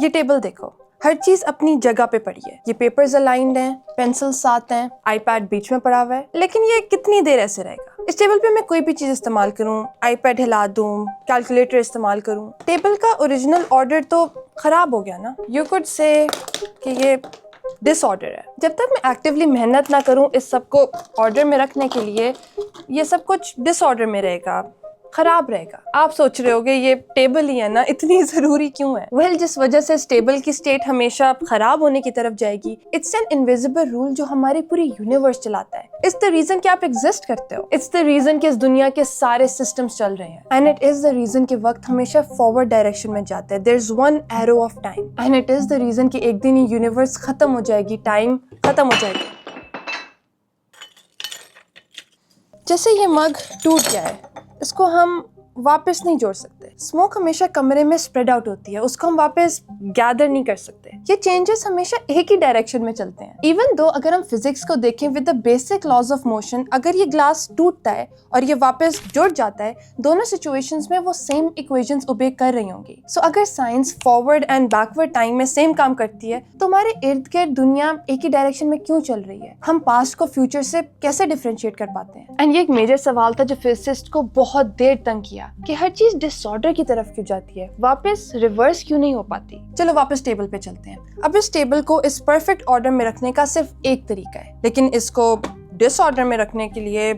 ये टेबल देखो, हर चीज अपनी जगह पे पड़ी है। ये पेपर्स अलाइंड हैं, पेंसिल साथ हैं, आईपैड बीच में पड़ा हुआ है। लेकिन ये कितनी देर ऐसे रहेगा? इस टेबल पे मैं कोई भी चीज इस्तेमाल करूं, आईपैड हिला दूं, कैलकुलेटर इस्तेमाल करूं, टेबल का ओरिजिनल ऑर्डर तो खराब हो गया ना। यू कुड से कि ये डिसऑर्डर है। जब तक मैं एक्टिवली मेहनत ना करूं इस सब को ऑर्डर में रखने के लिए, ये सब कुछ डिसऑर्डर में रहेगा, खराब रहेगा। आप सोच रहे होगे ये टेबल ही है ना, इतनी जरूरी क्यों है? वेल, जिस वजह से इस टेबल की स्टेट हमेशा खराब होने की तरफ जाएगी, इट्स एन इनविजिबल रूल जो हमारी पूरी यूनिवर्स चलाता है। इट्स द रीजन कि आप एग्जिस्ट करते हो। इट्स द रीजन कि इस दुनिया के सारे सिस्टम्स चल रहे हैं। And it is the reason कि वक्त हमेशा फॉरवर्ड डायरेक्शन में जाता है। There is one arrow of time and it is the reason कि एक दिन ये यूनिवर्स खत्म हो जाएगी, टाइम खत्म हो जाएगी। जैसे ये मग टूट गया है, इसको हम वापस नहीं जोड़ सकते। स्मोक हमेशा कमरे में स्प्रेड आउट होती है, उसको हम वापस गैदर नहीं कर सकते। ये चेंजेस हमेशा एक ही डायरेक्शन में चलते हैं। इवन दो अगर हम फिजिक्स को देखें with the basic laws of motion, अगर ये ग्लास टूटता है और ये वापस जुड़ जाता है, दोनों सिचुएशंस में वो सेम इक्वेशंस ओबे कर रही होंगी। सो अगर science forward and backward time में सेम काम करती है, तो हमारे इर्द गिर्द दुनिया एक ही डायरेक्शन में क्यों चल रही है? हम पास्ट को फ्यूचर से कैसे डिफरेंशिएट कर पाते हैं? एंड ये एक मेजर सवाल था जो फिजिसिस्ट को बहुत देर तंग किया कि हर चीज डिसऑर्डर की तरफ क्यों जाती है, वापस रिवर्स क्यों नहीं हो पाती। चलो वापस टेबल पे चलते हैं। अब इस टेबल को इस परफेक्ट ऑर्डर में रखने का सिर्फ एक तरीका है, लेकिन इसको डिसऑर्डर में रखने के लिए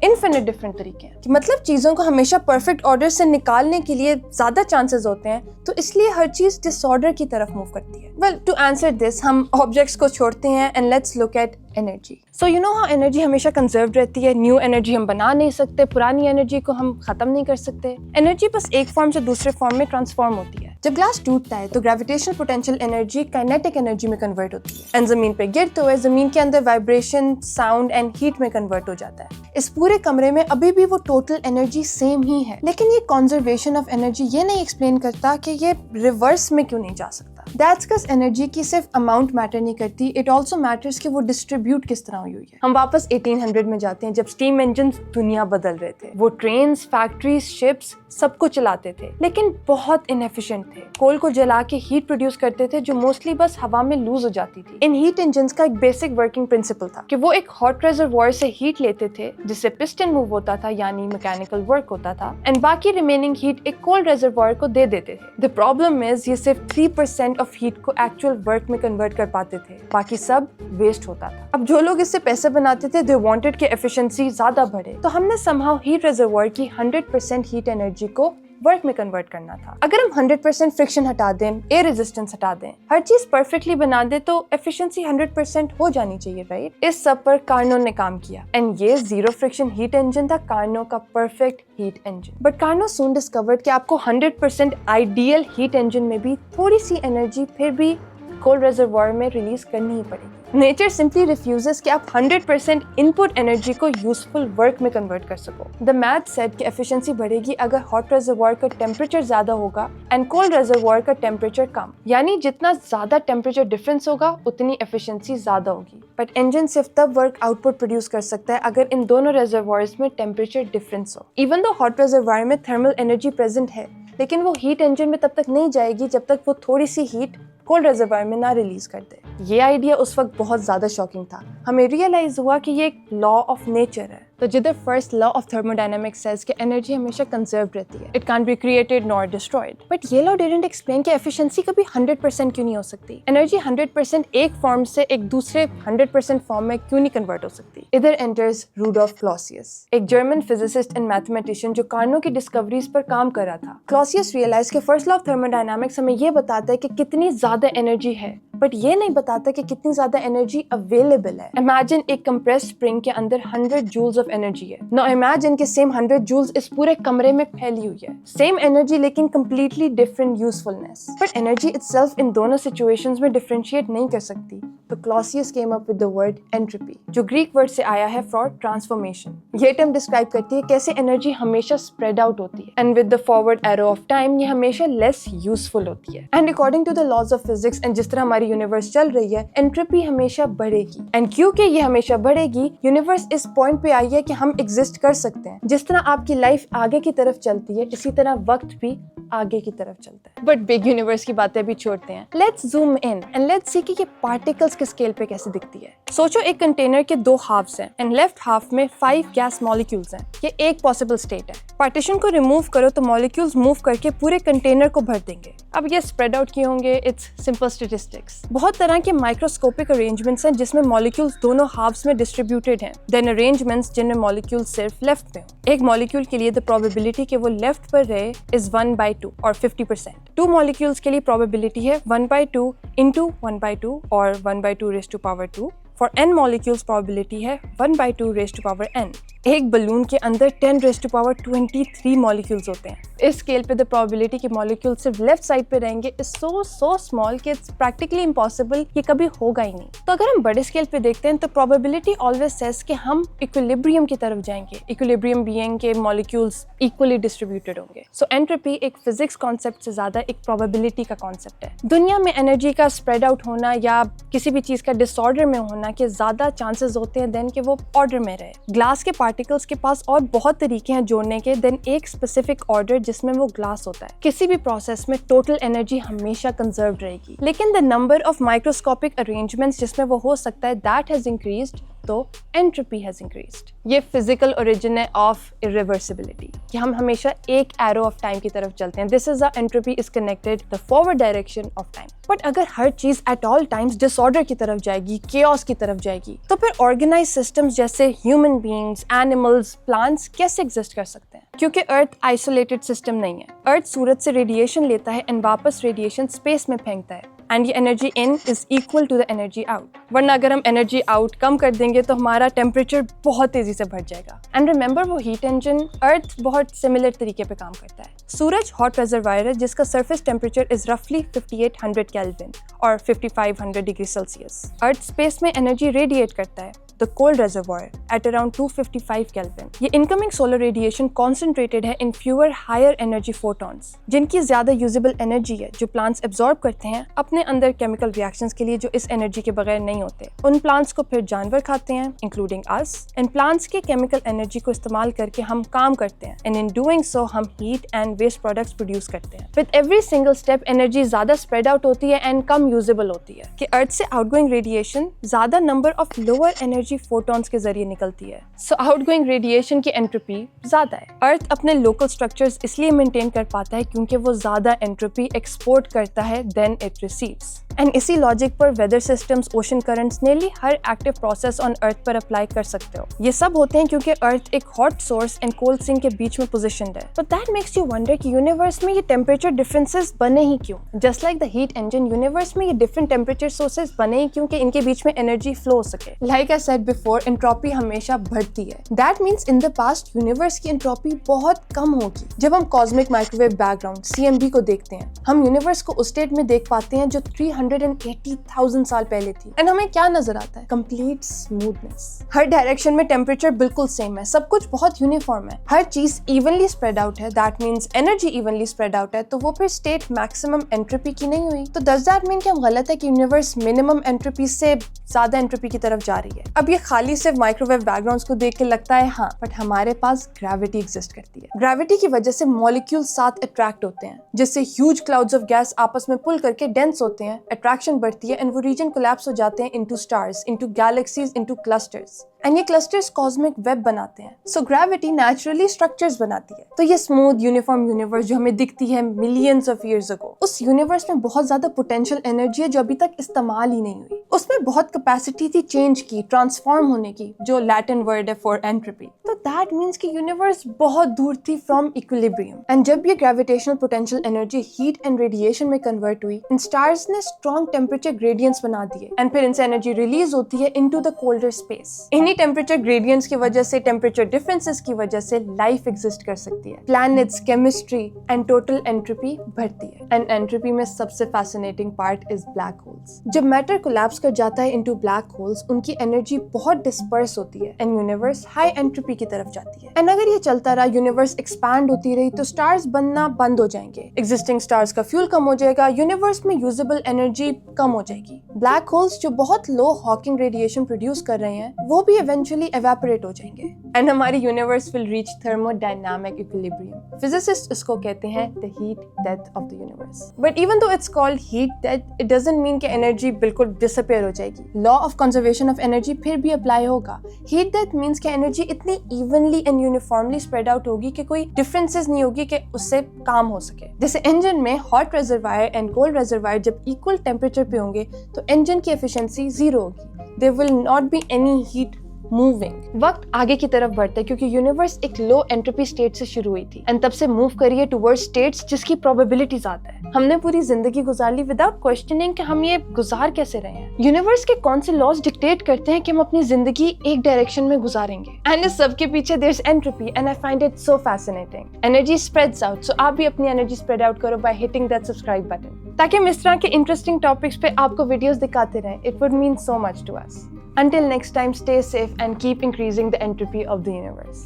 इन्फिनिट डिफरेंट तरीके हैं। कि मतलब चीजों को हमेशा परफेक्ट ऑर्डर से निकालने के लिए ज्यादा चांसेस होते हैं, तो इसलिए हर चीज डिसऑर्डर की तरफ मूव करती है। वेल, टू आंसर दिस हम ऑब्जेक्ट्स को छोड़ते हैं and let's look at energy. So you know how energy हमेशा कंजर्व रहती है। न्यू एनर्जी हम बना नहीं सकते, पुरानी एनर्जी को हम खत्म नहीं कर सकते। एनर्जी बस एक फॉर्म से दूसरे फॉर्म में ट्रांसफॉर्म होती है। जब ग्लास टूटता है तो gravitational potential energy kinetic energy में कन्वर्ट होती है एंड जमीन पे गिरते हुए जमीन के अंदर वाइब्रेशन, साउंड एंड हीट में कन्वर्ट हो जाता है। इस पूरे कमरे में अभी भी वो टोटल एनर्जी सेम ही है, लेकिन ये कंजर्वेशन ऑफ एनर्जी ये नहीं एक्सप्लेन करता कि ये रिवर्स में क्यों नहीं जा सकता। दैट्स बिकॉज़ एनर्जी की सिर्फ अमाउंट मैटर नहीं करती, इट ऑल्सो मैटर्स कि वो डिस्ट्रीब्यूट किस तरह हुई है। हम वापस 1800 में जाते हैं जब स्टीम इंजन दुनिया बदल रहे थे। वो ट्रेन्स, फैक्ट्रीज, शिप्स सब कुछ चलाते थे, लेकिन बहुत इनएफिशिएंट थे। कोल को जला के हीट प्रोड्यूस करते थे जो मोस्टली बस हवा में लूज हो जाती थी। इन हीट इंजन्स का एक बेसिक वर्किंग प्रिंसिपल था कि वो एक हॉट रिजर्वॉयर से हीट लेते थे जिससे पिस्टन मूव होता था, यानी मैकेनिकल वर्क होता था, एंड बाकी रिमेनिंग हीट एक कोल्ड रिजर्वॉयर को दे देते थे। द प्रॉब्लम इज ये सिर्फ 3% ऑफ हीट को एक्चुअल वर्क में कन्वर्ट कर पाते थे, बाकी सब वेस्ट होता था। अब जो लोग इससे पैसे बनाते थे, दे वांटेड कि एफिशिएंसी ज्यादा बढ़े, तो हमने समहाउ हीट रिजर्वॉयर की 100% हीट एनर्जी को वर्क में कन्वर्ट करना था। अगर हम 100% फ्रिक्शन हटा दें, एयर रेजिस्टेंस हटा दें, हर चीज परफेक्टली बना दे, तो एफिशिएंसी 100% हो जानी चाहिए, राइट? इस सब पर कार्नो ने काम किया एंड ये जीरो फ्रिक्शन हीट इंजन था, कार्नो का perfect heat engine. But Carnot soon discovered कि आपको 100% आइडियल हीट इंजन में भी थोड़ी सी एनर्जी फिर भी कोल्ड रिजर्वॉयर में रिलीज करनी ही पड़ेगी। नेचर सिंपली रिफ्यूजेस कि आप 100% इनपुट एनर्जी को यूजफुल वर्क में कन्वर्ट कर सको। द मैथ सेड कि एफिशिएंसी बढ़ेगी अगर हॉट रिजर्वॉयर का टेम्परेचर ज्यादा होगा एंड कोल्ड रिजर्वॉयर का टेम्परेचर कम, यानी जितना ज्यादा टेम्परेचर डिफरेंस होगा उतनी एफिशिएंसी ज्यादा होगी। बट इंजन सिर्फ तब वर्क आउटपुट प्रोड्यूस कर सकता है अगर इन दोनों रिजर्वॉयर्स में टेम्परेचर डिफरेंस हो। इवन दो हॉट रिजर्वॉयर में थर्मल एनर्जी प्रेजेंट है, लेकिन वो हीट इंजन में तब तक नहीं जाएगी जब तक वो थोड़ी सी हीट कोल्ड रिजर्वॉयर में ना रिलीज कर दे। ये आइडिया उस वक्त बहुत ज्यादा शॉकिंग था। हमें रियलाइज हुआ कि ये एक लॉ ऑफ नेचर है। तो जिधर first law of thermodynamics says कि एनर्जी हमेशा कंजर्व रहती है, it can't be created nor destroyed, but ये लॉ डिडंट एक्सप्लेन कि एफिशिएंसी कभी 100% क्यों नहीं हो सकती। एनर्जी 100% एक फॉर्म से एक दूसरे 100% फॉर्म में क्यों नहीं कन्वर्ट हो सकती। इधर एंटर्स रूडोल्फ क्लॉसियस, एक जर्मन फिजिसिस्ट एंड मैथमेटिशियन जो कार्नो की डिस्कवरीज पर काम कर रहा था। क्लॉसियस रियलाइज कि फर्स्ट लॉ ऑफ थर्मोडायनामिक्स हमें ये बताता है कि कितनी ज्यादा एनर्जी है, बट ये नहीं बताता कि कितनी ज्यादा एनर्जी अवेलेबल है। इमेजिन एक कंप्रेस्ड स्प्रिंग के अंदर 100 जूल्स ऑफ एनर्जी है। नाउ इमेजिन कि सेम 100 जूल्स इस पूरे कमरे में फैली हुई है। सेम एनर्जी लेकिन completely different usefulness. But energy itself इन दोनों सिचुएशंस में डिफरेंशिएट नहीं कर सकती। तो Clausius came up with the word entropy, जो ग्रीक वर्ड से आया है फॉर ट्रांसफॉर्मेशन। ये टर्म डिस्क्राइब करती है कैसे एनर्जी हमेशा स्प्रेड आउट होती है and with the forward arrow of time ये हमेशा लेस यूजफुल होती है। And according to the laws of physics and जिस तरह हमारी यूनिवर्स चल रही है, एंट्रोपी हमेशा बढ़ेगी। एंड क्योंकि ये हमेशा बढ़ेगी, यूनिवर्स इस पॉइंट पे आई है कि हम एग्जिस्ट कर सकते हैं। जिस तरह आपकी लाइफ आगे की तरफ चलती है, इसी तरह वक्त भी आगे की तरफ चलता है। बट बिग यूनिवर्स की बातें भी छोड़ते हैं। Let's zoom in and let's see कि ये पार्टिकल्स के स्केल पे कैसे दिखती है। सोचो एक कंटेनर के 2 हाफ्स हैं एंड लेफ्ट हाफ में 5 गैस मॉलिक्यूल्स हैं। ये एक पॉसिबल स्टेट है। पार्टीशन को रिमूव करो तो मॉलिक्यूल्स मूव करके पूरे कंटेनर को भर देंगे। अब ये स्प्रेड आउट किए होंगे, इट्स सिंपल स्टैटिस्टिक्स। बहुत तरह के माइक्रोस्कोपिक अरेंजमेंट्स हैं जिसमें मॉलिक्यूल्स दोनों हाफ्स में डिस्ट्रीब्यूटेड हैं। देन अरेंजमेंट्स जिनमें मॉलिक्यूल्स सिर्फ लेफ्ट में हो। एक मॉलिक्यूल के लिए द प्रोबेबिलिटी कि वो लेफ्ट पर रहे इज 1/2 और 50%। 2 मॉलिक्यूल्स के लिए प्रोबेबिलिटी है 1/2 into 1/2 और 1/2 raised to power 2। For n molecules probability है 1/2 raised to power n। एक बलून के अंदर 10 raised to power 23 मॉलिक्यूल्स होते हैं। इस स्केल पे द प्रोबेबिलिटी कि मॉलिक्यूल सिर्फ लेफ्ट साइड पे रहेंगे इज सो स्मॉल कि इट्स प्रैक्टिकली इम्पॉसिबल, ये कभी होगा ही नहीं। तो अगर हम बड़े स्केल पे देखते हैं तो प्रोबेबिलिटी ऑलवेज सेज कि हम इक्विलिब्रियम की तरफ जाएंगे। इक्विलिब्रियम बीइंग के मॉलिक्यूल्स इक्वली डिस्ट्रीब्यूटेड होंगे। सो एंट्रोपी एक फिजिक्स कॉन्सेप्ट से ज्यादा एक प्रोबेबिलिटी का कॉन्सेप्ट है। दुनिया में एनर्जी का स्प्रेड आउट होना या किसी भी चीज का डिसऑर्डर में होना के ज्यादा चांसेस होते हैं देन कि वो ऑर्डर में रहे। ग्लास के पार्टिकल्स के पास और बहुत तरीके हैं जोड़ने के देन एक स्पेसिफिक ऑर्डर जिसमें वो ग्लास होता है। किसी भी प्रोसेस में टोटल एनर्जी हमेशा कंजर्व रहेगी, लेकिन the number of microscopic arrangements जिसमें वो हो सकता है दैट हैज इंक्रीज्ड, तो एंट्रोपी हैज इंक्रीज्ड। ये फिजिकल ओरिजिन है ऑफ इरिवर्सिबिलिटी कि हम हमेशा एक एरो ऑफ टाइम की तरफ चलते हैं। This is the entropy is connected the forward direction of time. But अगर हर चीज एट ऑल टाइम्स डिसऑर्डर की तरफ जाएगी, केओस की तरफ जाएगी, तो फिर ऑर्गेनाइज सिस्टम्स जैसे ह्यूमन बीइंग्स, एनिमल्स, प्लांट्स कैसे एग्जिस्ट कर सकते हैं? क्योंकि अर्थ आइसोलेटेड सिस्टम नहीं है। अर्थ सूरज से रेडिएशन लेता है एंड वापस रेडिएशन स्पेस में फेंकता है एंड ये energy in is equal to the energy out. वरना अगर हम एनर्जी आउट कम कर देंगे तो हमारा टेम्परेचर बहुत तेजी से बढ़ जाएगा। एंड रिमेंबर वो हीट इंजन अर्थ बहुत सिमिलर तरीके पे काम करता है। सूरज हॉट रिजर्वायर है जिसका सरफेस टेम्परेचर इज रफली 5800 केल्विन और 5500 डिग्री सेल्सियस। अर्थ स्पेस में एनर्जी रेडिएट करता है the cold reservoir at around 255 kelvin. ये इनकमिंग सोलर रेडिएशन कॉन्सेंट्रेटेड है इन फ्यूअर हायर एनर्जी फोटॉन्स, जिनकी ज्यादा यूजेबल एनर्जी है जो प्लांट्स एब्जॉर्ब करते हैं अपने अंदर केमिकल रिएक्शंस के लिए जो इस एनर्जी के बगैर नहीं होते। उन प्लांट्स को फिर जानवर खाते हैं इंक्लूडिंग अस। इन प्लांट्स के केमिकल एनर्जी को इस्तेमाल करके हम काम करते हैं एंड इन डूइंग सो हम heat and waste products produce करते हैं। With every single step energy ज्यादा स्प्रेड आउट होती है एंड कम यूजेबल होती है कि अर्थ से आउटगोइंग रेडिएशन ज्यादा number of lower energy photons के जरिए निकलती है। सो आउटगोइंग रेडिएशन की एंट्रोपी ज्यादा है। अर्थ अपने लोकल स्ट्रक्चर्स इसलिए मेंटेन कर पाता है क्योंकि वो ज्यादा एंट्रोपी एक्सपोर्ट करता है देन इट रिसीव्स। एंड इसी लॉजिक पर weather systems, ocean currents, nearly हर एक्टिव प्रोसेस ऑन अर्थ पर अप्लाई कर सकते हो। ये सब होते हैं क्योंकि अर्थ एक hot source and cold sink के बीच में पोजीशनड है। But that makes you wonder कि यूनिवर्स में ये टेम्परेचर डिफरेंसेस बने ही क्यों? Just like the heat engine, universe में ये डिफरेंट टेम्परेचर सोर्सेज बने ही क्योंकि इनके बीच में एनर्जी फ्लो हो सके। Like I said before, entropy हमेशा बढ़ती है। That means in the past universe की एंट्रोपी बहुत कम होगी। जब हम कॉस्मिक माइक्रोवेव बैकग्राउंड CMB को देखते हैं, हम यूनिवर्स को उस स्टेट में देख पाते हैं जो 380,000 साल पहले थी। एंड हमें क्या नजर आता है? Complete smoothness. हर डायरेक्शन में टेम्परेचर बिल्कुल सेम है, सब कुछ बहुत यूनिफॉर्म है, हर चीज इवनली स्प्रेड आउट है। That means energy evenly spread out है, तो वो फिर स्टेट मैक्सिमम एंट्रोपी की नहीं हुई। तो डज दैट मीन कि हम गलत है कि यूनिवर्स मिनिमम एंट्रोपी से ज्यादा एंट्रोपी की तरफ जा रही है? अब ये खाली सिर्फ माइक्रोवेव बैकग्राउंड्स को देख के लगता है हाँ, बट हमारे पास ग्रेविटी एग्जिस्ट करती है। ग्रेविटी की वजह से मॉलिक्यूल साथ अट्रैक्ट होते हैं, जिससे ह्यूज क्लाउड्स ऑफ गैस आपस में पुल करके डेंस होते हैं, अट्रैक्शन बढ़ती है एंड वो रीजन कोलैप्स हो जाते हैं into stars, into galaxies, into clusters. And ये क्लस्टर्स कॉस्मिक वेब बनाते हैं। सो ग्रेविटी नेचुरली स्ट्रक्चर्स बनाती है। तो ये स्मूथ यूनिफॉर्म यूनिवर्स जो हमें दिखती है मिलियंस ऑफ ईयर्स अगो, उस यूनिवर्स में बहुत ज्यादा पोटेंशियल एनर्जी है जो अभी तक इस्तेमाल ही नहीं हुई। उसमें बहुत कैपेसिटी थी चेंज की, ट्रांसफॉर्म होने की, जो लैटिन वर्ड है फॉर एंट्रोपी। तो दैट मीन्स कि यूनिवर्स बहुत दूर थी फ्रॉम इक्विलिब्रियम। एंड जब ये gravitational potential energy heat and radiation में कन्वर्ट हुई, इन स्टार्स ने स्ट्रॉन्ग टेम्परेचर ग्रेडियंट्स बना दिए एंड फिर इनसे एनर्जी रिलीज होती है इनटू द कोल्डर स्पेस। इन्हीं टेम्परेचर ग्रेडियंट्स की वजह से, टेम्परेचर डिफरेंसेस की वजह से लाइफ एग्जिस्ट कर सकती है। Planets, chemistry and total entropy बढ़ती है। एंड एंट्रोपी में सबसे fascinating part is black holes. जब मैटर कोलैप्स कर जाता है इनटू ब्लैक होल्स, उनकी एनर्जी बहुत डिस्पर्स होती है एंड यूनिवर्स हाई एंट्रोपी की तरफ जाती है। एंड अगर ये चलता रहा, यूनिवर्स एक्सपैंड होती रही, तो स्टार्स बनना बंद हो जाएंगे, एग्जिस्टिंग स्टार्स का फ्यूल कम हो जाएगा, यूनिवर्स में यूजेबल एनर्जी कम हो जाएगी। ब्लैक होल्स जो बहुत लो हॉकिंग रेडिएशन प्रोड्यूस कर रहे हैं वो भी इवेंचुअली एवेपोरेट हो जाएंगे एंड हमारी universe will reach thermodynamic equilibrium. Physicist इसको कहते हैं the heat death of the universe. But even though it's called heat death, it doesn't mean कि एनर्जी बिल्कुल डिसअपीयर हो जाएगी। Law of conservation of energy फिर भी अप्लाई होगा। हीट डेथ मीन्स कि एनर्जी इतनी evenly and uniformly spread out होगी कि कोई डिफरेंसेस नहीं होगी कि उससे काम हो सके। जैसे इंजन में hot reservoir and cold reservoir जब इक्वल टेम्परेचर पे होंगे तो इंजन की एफिशिएंसी 0 होगी। There will not be any heat moving. वक्त आगे की तरफ बढ़ता है क्योंकि यूनिवर्स एक लो एंट्रोपी स्टेट से शुरू हुई थी एंड तब से मूव करिए टुवर्ड्स स्टेट्स जिसकी प्रोबेबिलिटी ज्यादा है। हमने पूरी जिंदगी गुजार ली विदाउट क्वेश्चनिंग कि हम ये गुजार कैसे रहे हैं। यूनिवर्स के कौन से लॉज डिक्टेट करते हैं कि हम अपनी जिंदगी एक डायरेक्शन में गुजारेंगे एंड इस सब के पीछे there is entropy and I find it so fascinating. Energy spreads out, so आप भी अपनी एनर्जी स्प्रेड आउट करो by hitting that subscribe button ताकि हम इस तरह के इंटरेस्टिंग टॉपिक्स पे आपको वीडियोस दिखाते रहें। It would mean so much to us. Until next time, stay safe and keep increasing the entropy of the universe.